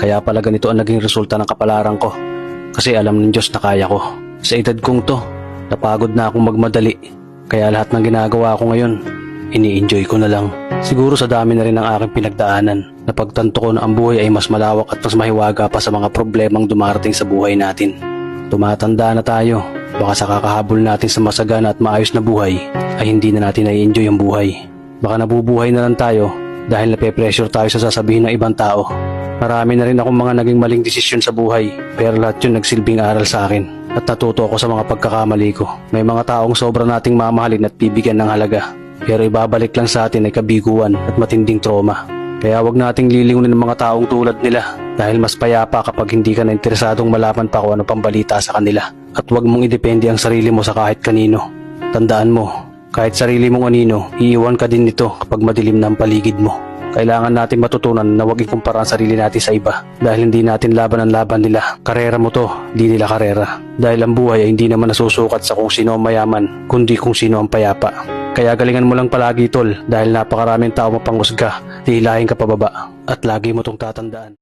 Kaya pala ganito ang naging resulta ng kapalaran ko. Kasi alam ng Diyos na kaya ko. Sa edad kong to, napagod na akong magmadali. Kaya lahat ng ginagawa ko ngayon, ini-enjoy ko na lang. Siguro sa dami na rin ng aking pinagdaanan, napagtanto ko na ang buhay ay mas malawak at mas mahiwaga pa sa mga problemang dumarating sa buhay natin. Tumatanda na tayo, baka sa kakahabol natin sa masagana at maayos na buhay, ay hindi na natin nai-enjoy ang buhay. Baka nabubuhay na lang tayo dahil nape-pressure tayo sa sasabihin ng ibang tao. Marami na rin akong mga naging maling desisyon sa buhay, pero lahat yun nagsilbing aral sa akin at natuto ako sa mga pagkakamali ko. May mga taong sobra nating mamahalin at bibigyan ng halaga, pero ibabalik lang sa atin ay kabiguan at matinding trauma. Kaya wag nating lilingunin ng mga taong tulad nila dahil mas payapa kapag hindi ka na interesadong malaman pa kung ano pang balita sa kanila. At wag mong idepende ang sarili mo sa kahit kanino. Tandaan mo, kahit sarili mong anino, iiwan ka din nito kapag madilim na ang paligid mo. Kailangan natin matutunan na huwag ikumpara ang sarili natin sa iba dahil hindi natin laban ang laban nila. Karera mo to, di nila karera. Dahil ang buhay ay hindi naman nasusukat sa kung sino ang mayaman, kundi kung sino ang payapa. Kaya galingan mo lang palagi tol dahil napakaraming tao mapanghusga, hihilahin ka pababa at lagi mo tong tatandaan.